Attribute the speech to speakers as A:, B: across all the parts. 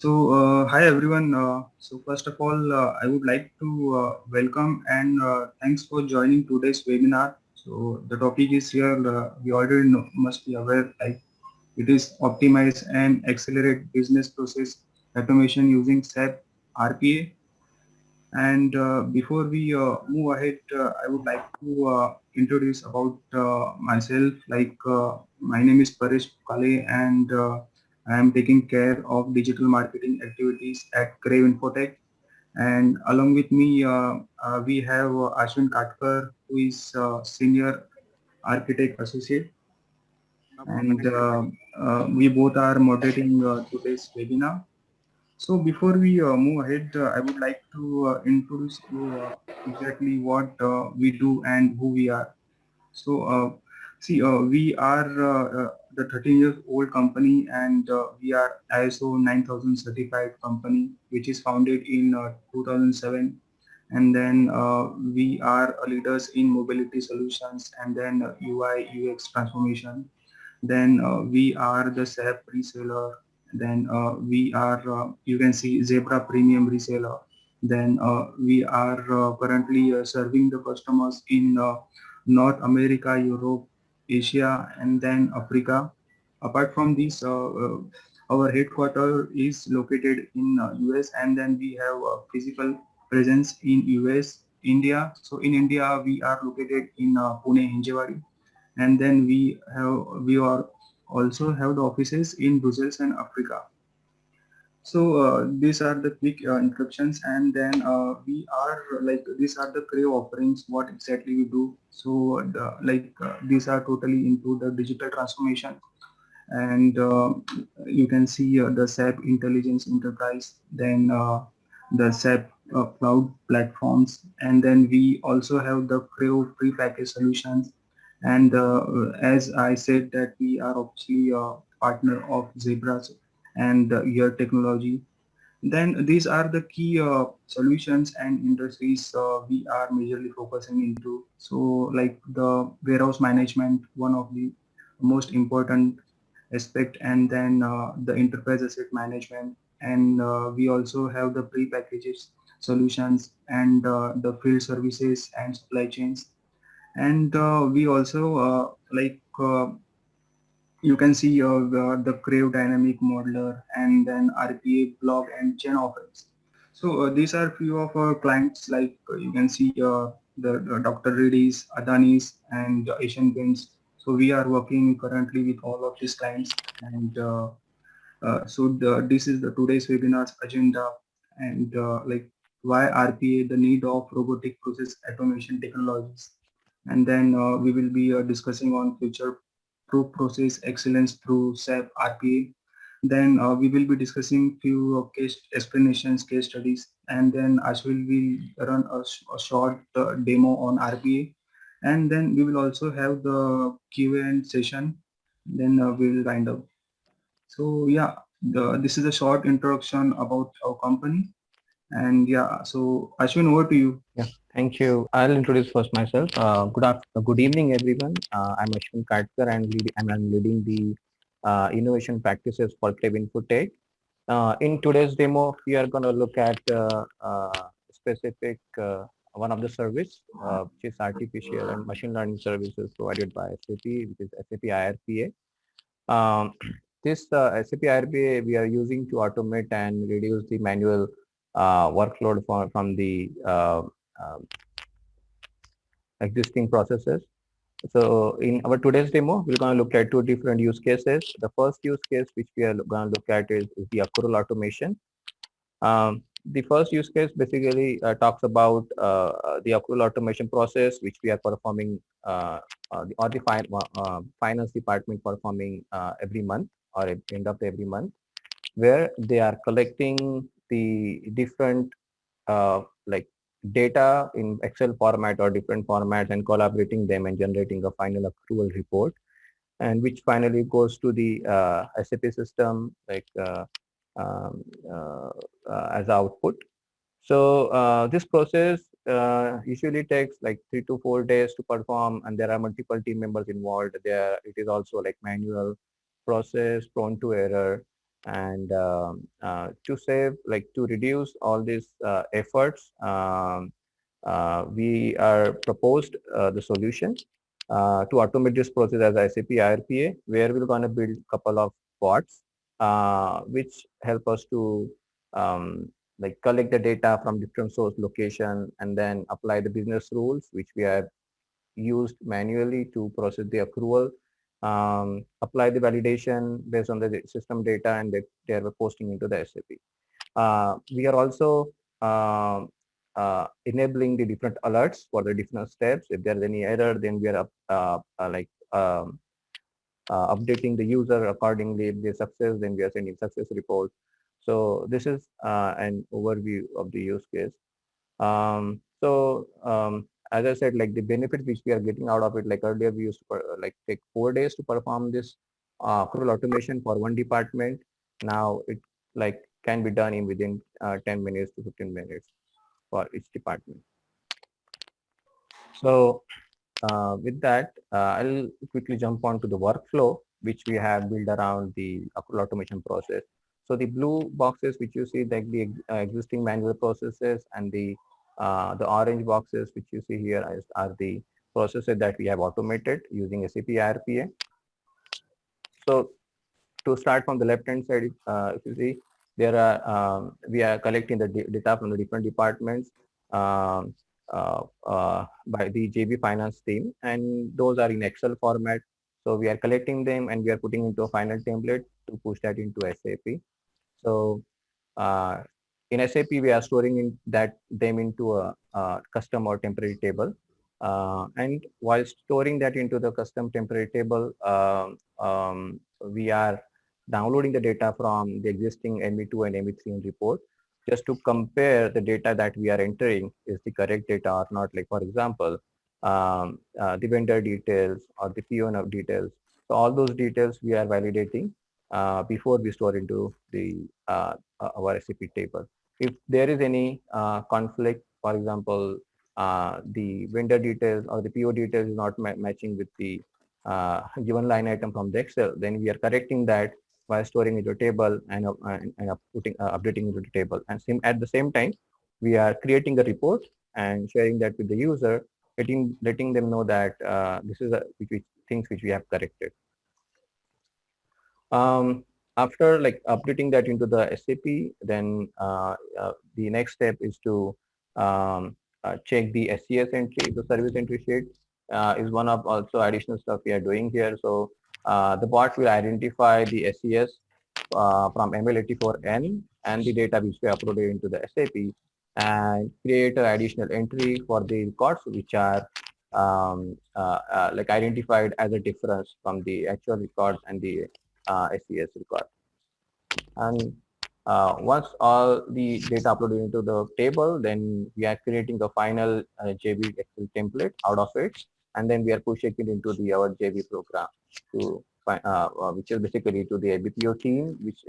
A: Hi everyone. First of all, I would like to welcome and thanks for joining today's webinar. The topic is here. We already know, must be aware, like it is optimize and accelerate business process automation using SAP RPA. And before we move ahead, I would like to introduce about myself. My name is Paresh Kale, and I am taking care of digital marketing activities at Crave Infotech. And along with me, we have Ashwin Katkar, who is senior architect associate, and we both are moderating today's webinar. So before we move ahead, I would like to introduce you exactly what we do and who we are. We are the 13 years old company, and we are ISO 9000 certified company, which is founded in 2007. And then we are leaders in mobility solutions and then UI UX transformation. Then we are the SAP reseller. Then we are, you can see, Zebra Premium reseller. Then we are currently serving the customers in North America, Europe, Asia, and then Africa. Apart from this, our headquarter is located in US, and then we have a physical presence in US, India. So in India, we are located in Pune, Hinjewadi, and then we are also have the offices in Brussels and Africa. These are the quick introductions, and then we are like these are the Crave offerings. What exactly we do? These are totally into the digital transformation, and you can see the SAP Intelligence Enterprise, then the SAP Cloud platforms, and then we also have the Crave prepackaged solutions. And as I said that we are obviously a partner of Zebras and Your Technology. Then these are the key solutions and industries we are majorly focusing into. So like the warehouse management, one of the most important aspect, and then the enterprise asset management, and we also have the pre-packages solutions and the field services and supply chains. And we also you can see the Crave Dynamic Modeler and then RPA blog and chain offerings. These are few of our clients, like you can see the Dr. Reddy's, Adani's, and Asian Paints. So we are working currently with all of these clients, and this is the today's webinar's agenda, and why RPA, the need of robotic process automation technologies. And then we will be discussing on future proof process excellence through SAP RPA. Then we will be discussing few case explanations, case studies, and then Ashwin will run a short demo on RPA, and then we will also have the Q&A session. Then we will wind up. So yeah, this is a short introduction about our company, and yeah, so Ashwin, over to you.
B: Yeah, thank you. I'll introduce first myself. Good evening, everyone. I'm Ashwin Katkar, and I'm leading the innovation practices for Crave Infotech. In today's demo, we are going to look at specific one of the service, which is artificial and machine learning services provided by SAP, which is SAP IRPA. Um, this SAP IRPA we are using to automate and reduce the manual workload from the existing processes. So in our today's demo, we're going to look at two different use cases. The first use case which we are going to look at is the accrual automation. The first use case basically talks about the accrual automation process which we are performing or the finance department performing every month or at the end of every month, where they are collecting the different like data in Excel format or different formats and collaborating them and generating a final accrual report, and which finally goes to the SAP system um, uh, as output. So this process usually takes like 3 to 4 days to perform, and there are multiple team members involved. There it is also like manual process prone to error. And to save, like to reduce all these efforts, we are proposed the solution to automate this process as SAP IRPA, where we're going to build a couple of bots which help us to like collect the data from different source location and then apply the business rules which we have used manually to process the accrual, apply the validation based on the system data, and they are posting into the SAP. We are also enabling the different alerts for the different steps. If there is any error, then we are updating the user accordingly. If there's success, then we are sending success report. So this is an overview of the use case. As I said, like the benefits which we are getting out of it, like earlier we used to like take 4 days to perform this accrual automation for one department. Now it like can be done in within 10 minutes to 15 minutes for each department. So with that, I'll quickly jump on to the workflow which we have built around the accrual automation process. So the blue boxes which you see, like the existing manual processes, and the orange boxes which you see here are the processes that we have automated using SAP IRPA. So to start from the left hand side, if you see, there are we are collecting the data from the different departments by the JB Finance team, and those are in Excel format. So we are collecting them and we are putting into a final template to push that into SAP. So in SAP, we are storing them into a custom or temporary table. And while storing that into the custom temporary table, we are downloading the data from the existing ME2 and ME3 report just to compare the data that we are entering is the correct data or not. Like for example, the vendor details or the PO details. So all those details we are validating before we store into the our SAP table. If there is any conflict, for example, the vendor details or the PO details is not matching with the given line item from the Excel, then we are correcting that by storing into a table and updating into the table. And at the same time, we are creating a report and sharing that with the user, letting them know that this is things which we have corrected. After like updating that into the SAP, then the next step is to check the SCS entry. The service entry sheet is one of also additional stuff we are doing here. So the bot will identify the SCS from ML84N and the data which we uploaded into the SAP, and create an additional entry for the records which are like identified as a difference from the actual records and the SCS record. And once all the data uploaded into the table, then we are creating the final JB Excel template out of it, and then we are pushing it into our JB program to which is basically to the BPO team, which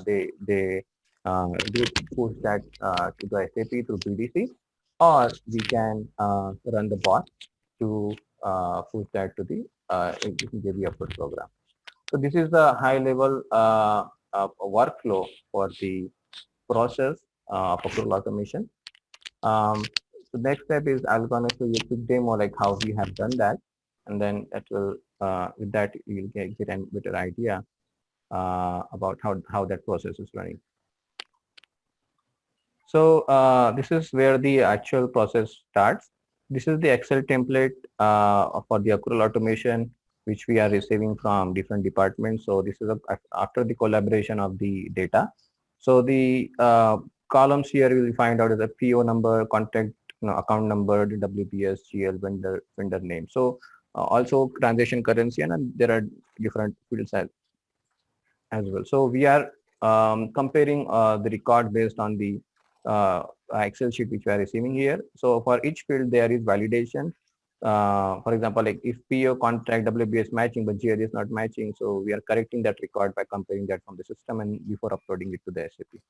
B: they do push that to the SAP through BDC, or we can run the bot to push that to the JB upload program. So this is the high level workflow for the process of accrual automation. The next step is I'm going to show you a quick demo like how we have done that, and then that will with that you'll get a better idea about how that process is running. So this is where the actual process starts. This is the Excel template for the accrual automation which we are receiving from different departments. So this is after the collaboration of the data. So the columns here you will find out is a PO number, contact account number, the WBS, GL, vendor name. So also transaction currency, and there are different fields as well. So we are comparing the record based on the Excel sheet which we are receiving here. So for each field there is validation. For example, like if PO contract WBS matching but GL is not matching, so we are correcting that record by comparing that from the system and before uploading it to the SAP.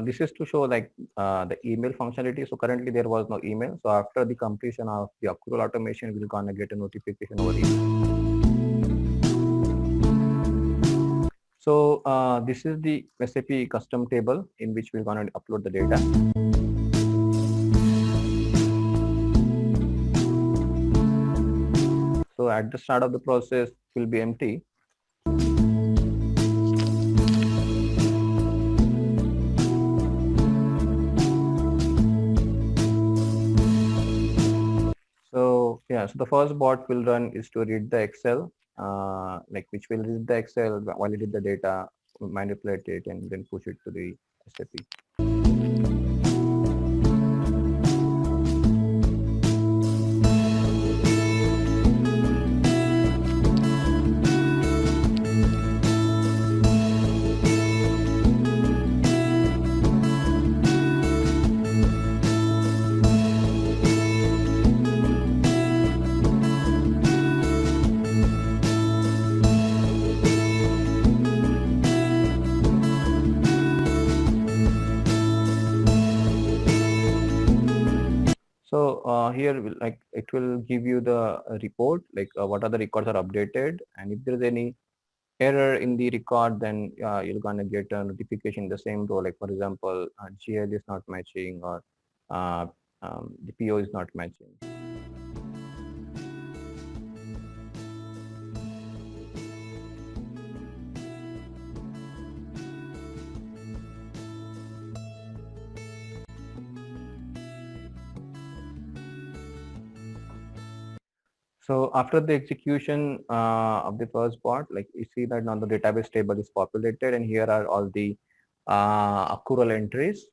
B: this is to show like the email functionality. So currently there was no email. So after the completion of the accrual automation, we're gonna get a notification over email. So this is the SAP custom table in which we're gonna upload the data. So at the start of the process will be empty. So yeah, so the first bot will run is to read the Excel, like which will read the Excel, validate the data, manipulate it, and then push it to the SAP. So here like it will give you the report, like what are the records are updated, and if there is any error in the record, then you're gonna get a notification in the same row. Like for example, GL is not matching, or the PO is not matching. So after the execution of the first part, like you see that now the database table is populated, and here are all the accrual entries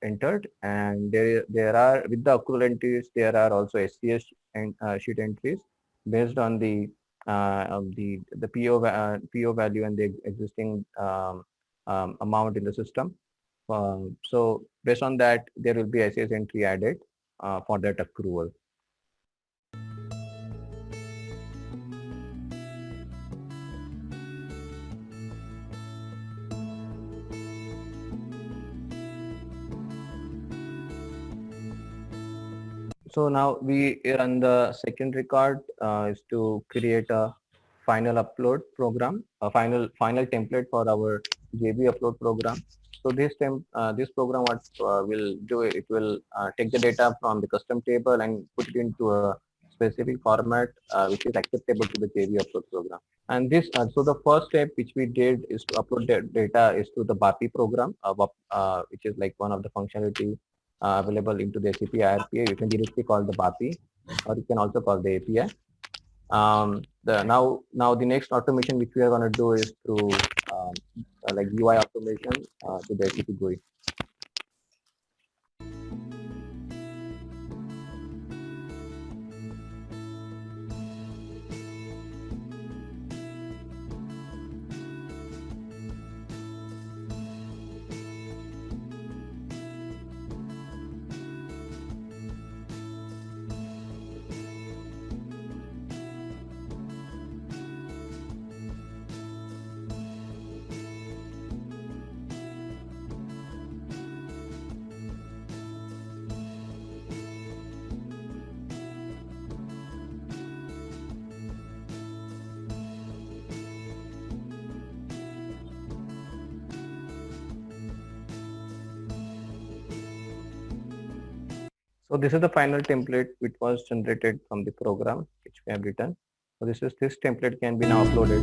B: entered, and there are, with the accrual entries, there are also SCS and sheet entries based on the PO value and the existing amount in the system. So based on that, there will be SCS entry added for that accrual. So now we run the second record is to create a final upload program, a final template for our JB upload program. So this program what will do, it will take the data from the custom table and put it into a specific format which is acceptable to the JB upload program. And this so the first step which we did is to upload the data is to the BAPI program, which is like one of the functionality available into the SAP IRPA. You can directly call the BAPI, or you can also call the API. Now the next automation which we are going to do is through like UI automation to the SAP GUI. So this is the final template which was generated from the program which we have written. So this template can be now uploaded.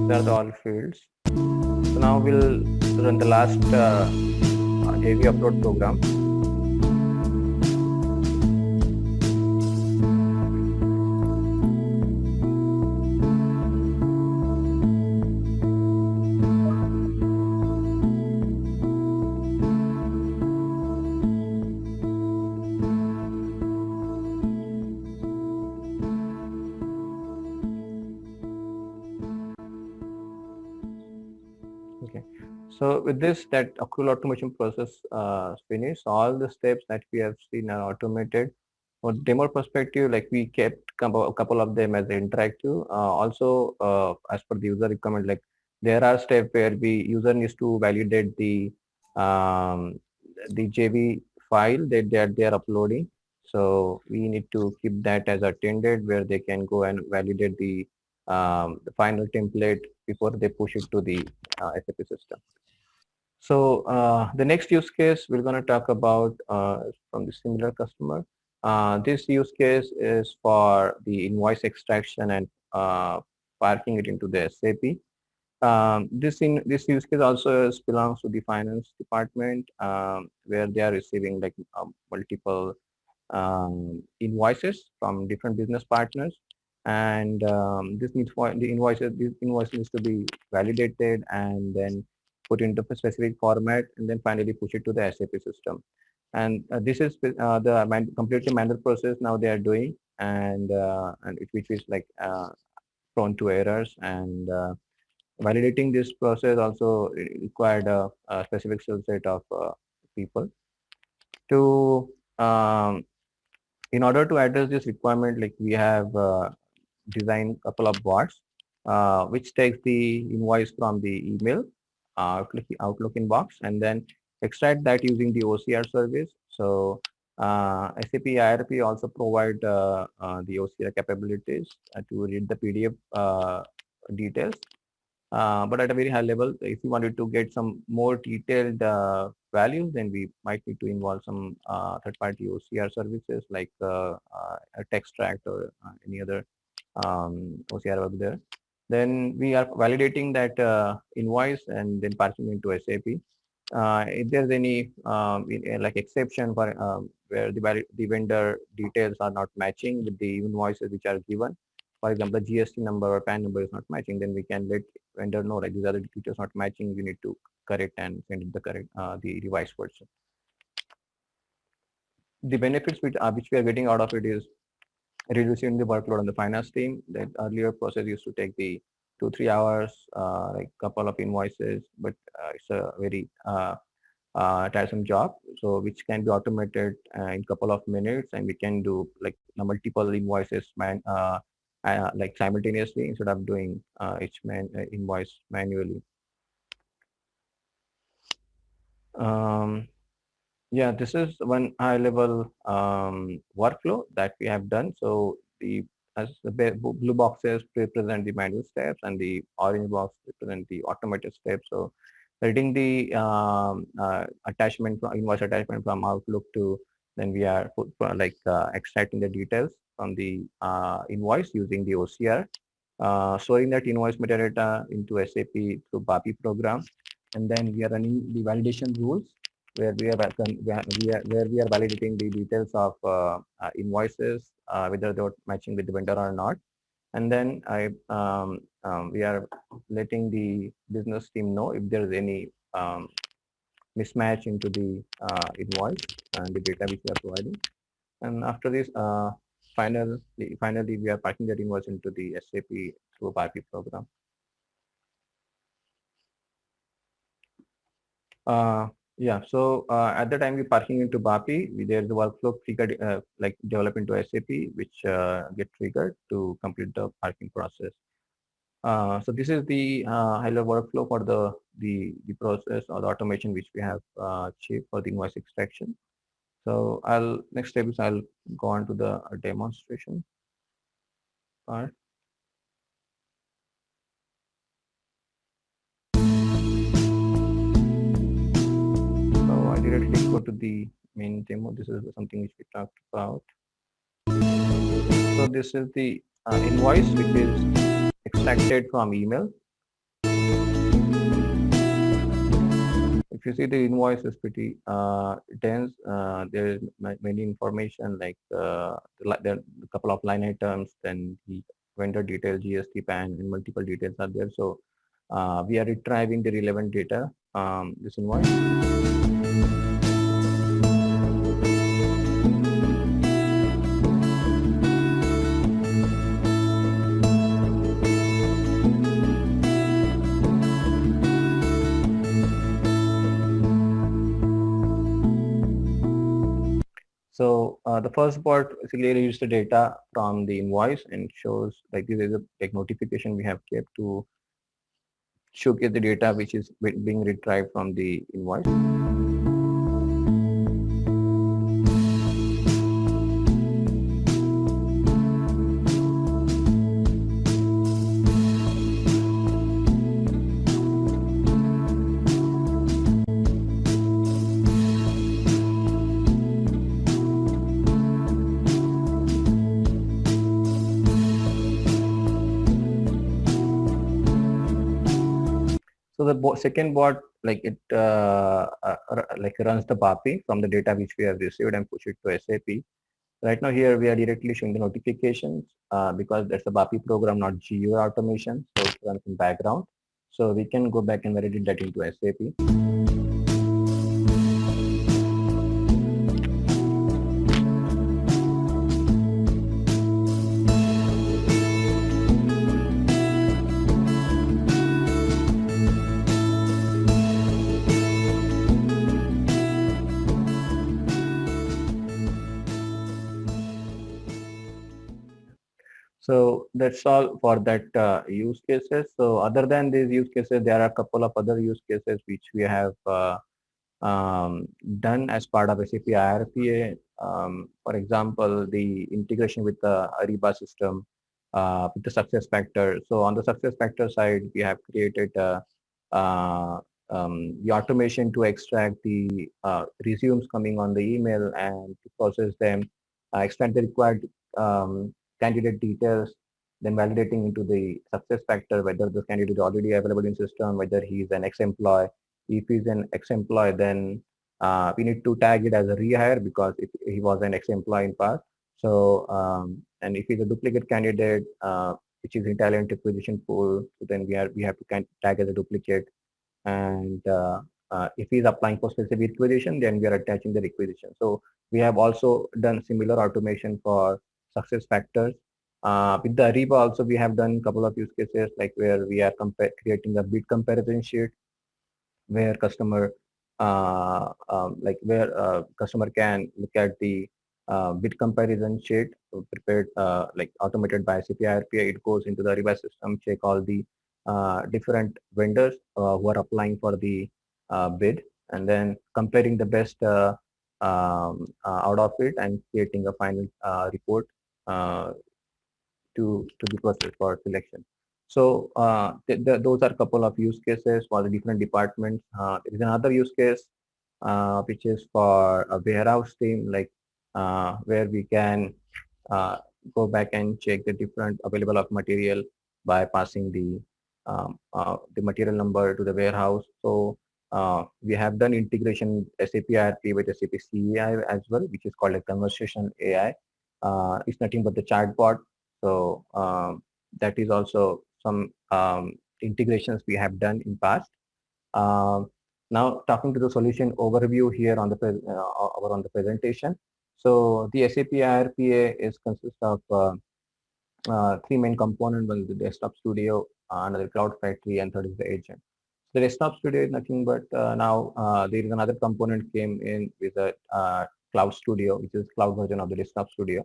B: These are the all fields. So now we'll run the last JV upload program. Okay, so with this, that accrual automation process finished. All the steps that we have seen are automated For demo perspective, like we kept a couple of them as interactive. Also, as per the user requirement, like there are steps where the user needs to validate um, the JV file that they are uploading. So we need to keep that as attended, where they can go and validate the final template before they push it to the SAP system. So the next use case we're going to talk about from the similar customer. This use case is for the invoice extraction and parking it into the SAP. This use case also belongs to the finance department, where they are receiving like multiple invoices from different business partners, and this needs for the invoices. This invoice needs to be validated and then put into a specific format, and then finally push it to the SAP system. And this is the completely manual process now they are doing, and which is like prone to errors, and validating this process also required a specific skill set of people to in order to address this requirement. Like we have designed a couple of bots which takes the invoice from the email Outlook inbox, and then extract that using the OCR service. So SAP IRP also provide the OCR capabilities to read the PDF details. But at a very high level, if you wanted to get some more detailed values, then we might need to involve some third-party OCR services like a Textract or any other OCR over there. Then we are validating that invoice and then passing into SAP. If there's any like exception for where the vendor details are not matching with the invoices which are given, for example, the GST number or PAN number is not matching, then we can let vendor know like these are the details not matching. You need to correct and send it the correct the revised version. The benefits which we are getting out of it is reducing the workload on the finance team. That earlier process used to take the 2-3 hours, like couple of invoices, but it's a very tiresome job. So which can be automated in couple of minutes, and we can do like multiple invoices like simultaneously instead of doing each invoice manually. Yeah, this is one high level workflow that we have done. So as the blue boxes represent the manual steps, and the orange box represent the automated steps. So reading the invoice attachment from Outlook to, then we are extracting the details from the invoice using the OCR, storing that invoice metadata into SAP through BAPI program, and then we are running the validation rules where we are validating the details of invoices, whether they're matching with the vendor or not. And then we are letting the business team know if there is any mismatch into the invoice and the data which we are providing. And after this, finally, we are packing that invoice into the SAP through a BAPI program. Yeah, so at the time we parking into BAPI, there's a workflow triggered like developed into SAP, which get triggered to complete the parking process. So this is the high-level workflow for the process or the automation which we have achieved for the invoice extraction. So next step is I'll go on to the demonstration part. Directly go to the main demo. This is something which we talked about. So this is the invoice which is extracted from email. If you see, the invoice is pretty dense. There is many information like there are a couple of line items, then the vendor detail, GST, PAN, and multiple details are there. So we are retrieving the relevant data this invoice. So the first bot basically reads the data from the invoice and shows like this is a like notification we have kept to showcase the data which is being retrieved from the invoice. So the second bot like it like runs the BAPI from the data which we have received and push it to SAP. Right now here we are directly showing the notifications because that's a BAPI program, not GUI automation. So it runs in background. So we can go back and validate that into SAP. So that's all for that use cases. So other than these use cases, there are a couple of other use cases which we have done as part of SAP IRPA. For example, the integration with the Ariba system, with the success factor. So on the success factor side, we have created uh, the automation to extract the resumes coming on the email and to process them, extract the required candidate details, then validating into the success factor whether the candidate is already available in system, whether he is an ex-employee. If he's an ex-employee, then we need to tag it as a rehire because if he was an ex-employee in past. So, and if he's a duplicate candidate, which is in talent acquisition pool, so then we have to tag as a duplicate. And if he's applying for specific requisition, then we are attaching the requisition. So we have also done similar automation for success factors. With the Ariba also, we have done a couple of use cases like where we are creating a bid comparison sheet where customer like where customer can look at the bid comparison sheet prepared like automated by CPI RPA. It goes into the Ariba system, check all the different vendors who are applying for the bid, and then comparing the best out of it and creating a final report uh, to be processed for selection. So those are a couple of use cases for the different departments. There is another use case which is for a warehouse team, like where we can uh, go back and check the different available of material by passing the material number to the warehouse. So we have done integration SAP IRP with SAP CEI as well, which is called a conversation AI. It's nothing but the chatbot. So that is also some integrations we have done in past. Um, Now talking to the solution overview here on the over on the presentation. So the SAP IRPA is consists of three main components. One is the desktop studio, another cloud factory, and third is the agent. The desktop studio is nothing but now there is another component came in with a cloud studio, which is cloud version of the desktop studio,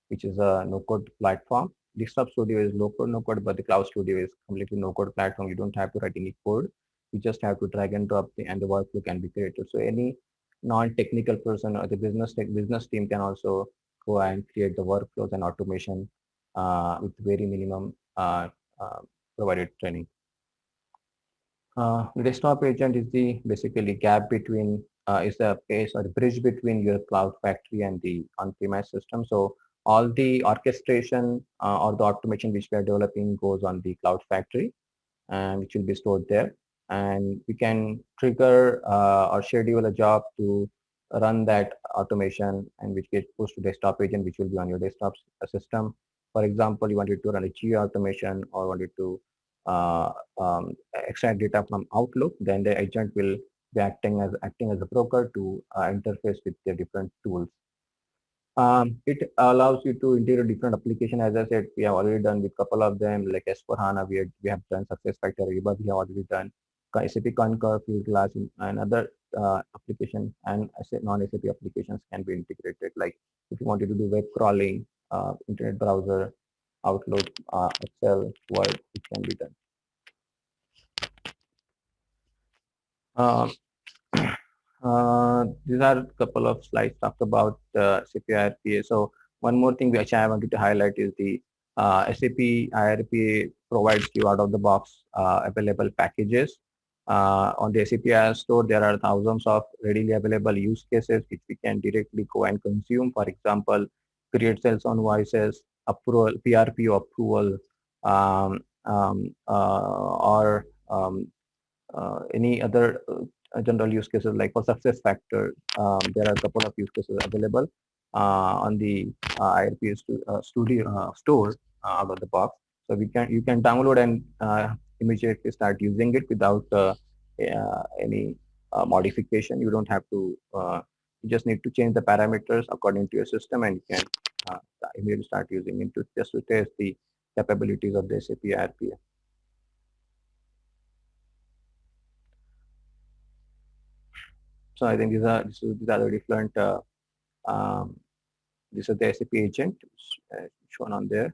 B: which is a no-code platform. Desktop Studio is low-code, no-code, but the Cloud Studio is completely no-code platform. You don't have to write any code. You just have to drag and drop and the workflow can be created. So any non-technical person or the business team can also go and create the workflows and automation with very minimum uh, provided training. The desktop agent is the basically gap between is the place or the bridge between your cloud factory and the on-premise system. So all the orchestration or the automation which we are developing goes on the cloud factory and which will be stored there. And we can trigger or schedule a job to run that automation and which gets pushed to desktop agent, which will be on your desktop system. For example, you wanted to run a geo automation or wanted to uh, extract data from Outlook, then the agent will be acting as a broker to interface with the different tools. It allows you to integrate different application. As I said, we have already done with couple of them like S4HANA, we have done SuccessFactors, Ariba we have already done. SAP Concur, Fieldglass, and other application and non-SAP applications can be integrated. Like if you wanted to do web crawling, internet browser, Outlook, Excel, Word, it can be done. These are a couple of slides talk about SAP IRPA. So one more thing which I wanted to highlight is the SAP IRPA provides you out of the box available packages. On the SAP IR store, there are thousands of readily available use cases which we can directly go and consume. For example, create sales invoices, approval, PRPO approval, or any other general use cases like for success factor. There are a couple of use cases available on the IRPA studio store out of the box. So you can download and immediately start using it without any modification. You don't have to. You just need to change the parameters according to your system, and you can immediately start using it just to test the capabilities of the SAP IRPA. So I think these are the different. This is the SAP agent shown on there.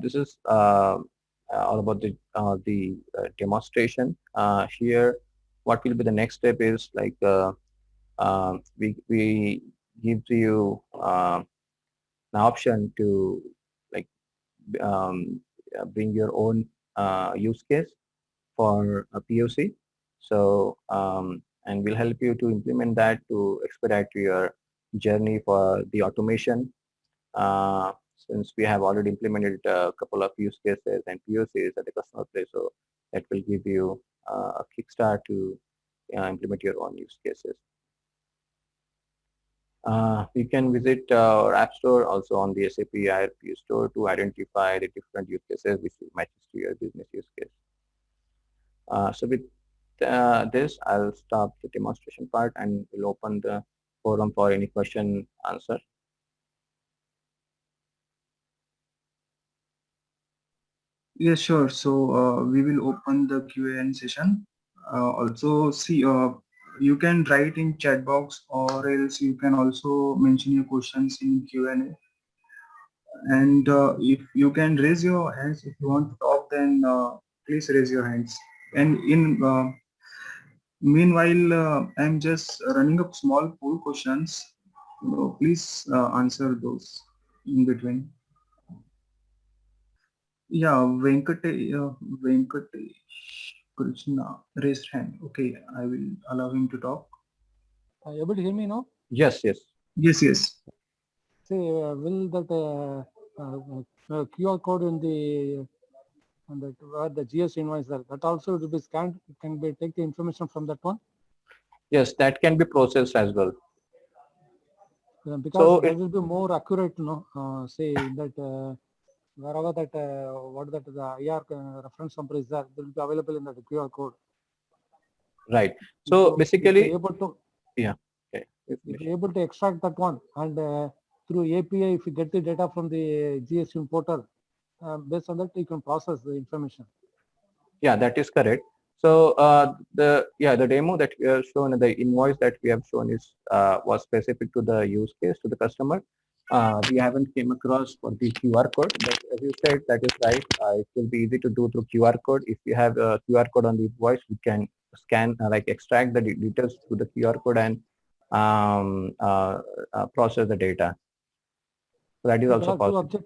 B: This is all about the demonstration. Here, what will be the next step is like we give to you an option to like bring your own use case for a POC. So, and we'll help you to implement that to expedite your journey for the automation. Since we have already implemented a couple of use cases and POCs at the customer place, so that will give you a kickstart to implement your own use cases. You can visit our app store also on the SAP IRPA store to identify the different use cases which matches to your business use case. So with this, I'll stop the demonstration part and we'll open the forum for any question answer.
A: Yes, sure. So we will open the Q&A session. Also, see, you can write in chat box, or else you can also mention your questions in Q&A. And if you can raise your hands if you want to talk, then please raise your hands. And in meanwhile, I'm just running up small poll questions. Please answer those in between. Yeah, Venkatesh Krishna raised hand. Okay, I will allow him to talk.
C: Are you able to hear me now?
B: Yes, yes.
A: Yes, yes.
C: Say, will that QR code in the on that where the GS invoice there, that also will be scanned? Can we take the information from that one?
B: Yes, that can be processed as well.
C: Because
B: So
C: that will be more accurate, no? Say that wherever that what that the IR reference number is there, will be available in that QR code.
B: Right. So basically,
C: able to,
B: yeah. Okay.
C: if you're able to extract that one and through API, if you get the data from the GSM portal, based on that you can process the information.
B: Yeah, that is correct. So the demo that we have shown, the invoice that we have shown is was specific to the use case to the customer. We haven't came across for the QR code, but as you said, that is right. It will be easy to do through QR code. If you have a QR code on the invoice, we can scan, like extract the details through the QR code and process the data. So that is also possible.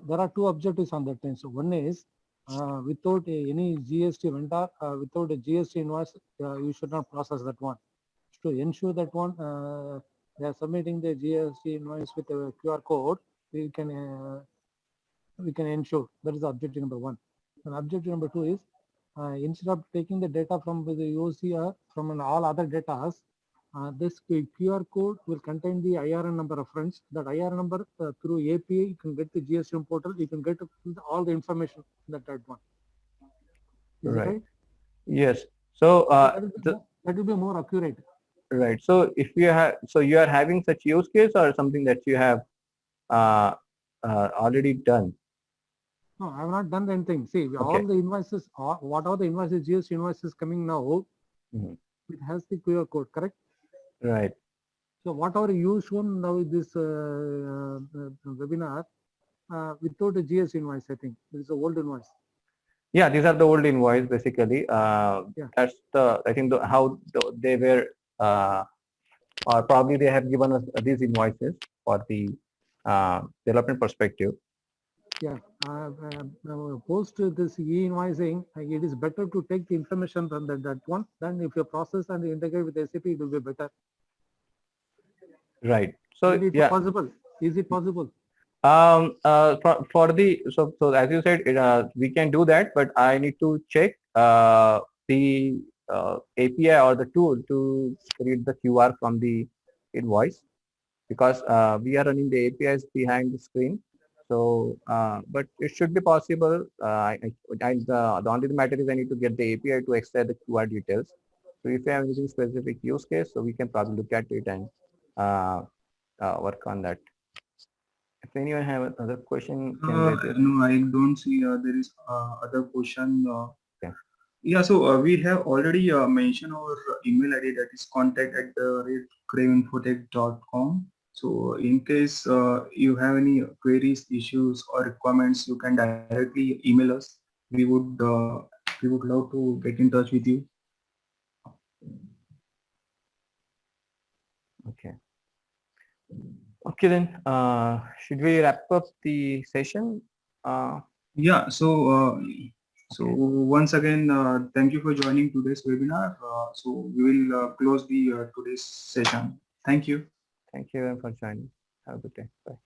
C: There are two objectives on that thing. So one is without any GST vendor, without a GST invoice, you should not process that one. To ensure that one, they are submitting the GST invoice with a QR code, we can ensure. That is objective number one. And objective number two is instead of taking the data from the OCR from all other data, this QR code will contain the IRN number reference. That IRN number through API, you can get the GSM portal, you can get all the information in that one. Is
B: right.
C: It right?
B: Yes. So
C: that will be more accurate.
B: Right. So if you have, so you are having such use case or something that you have already done?
C: No, I have not done anything. See,
B: Okay.
C: all the invoices, what are the invoices, GST invoices coming now,
B: Mhm.
C: it has the QR code, correct?
B: Right.
C: So whatever you shown now in this webinar, without a GS invoice, I think this is a old invoice.
B: Yeah, these are the old invoice basically.
C: Yeah.
B: That's the, I think how they were, or probably they have given us these invoices for the development perspective.
C: Yeah, post this e-invoicing, it is better to take the information from that one. Then if you process and integrate with SAP, it will be better.
B: Right. So
C: Is it
B: yeah,
C: possible? Is it possible?
B: for the, so as you said, we can do that, but I need to check the API or the tool to read the QR from the invoice, because we are running the APIs behind the screen. So, but it should be possible. The only matter is I need to get the API to extract the QR details. So if you have anything specific use case, so we can probably look at it and work on that. If anyone have another question, can they just,
A: No, I don't see there is other question.
B: Okay.
A: Yeah, so we have already mentioned our email ID, that is contact@craveinfotech.com. So in case you have any queries, issues or requirements, you can directly email us. We would love to get in touch with you.
B: okay. Okay, then should we wrap up the session?
A: Yeah, so
B: Okay.
A: once again, thank you for joining today's webinar. So we will close the today's session. Thank you.
B: Thank you for joining. Have a good day. Bye.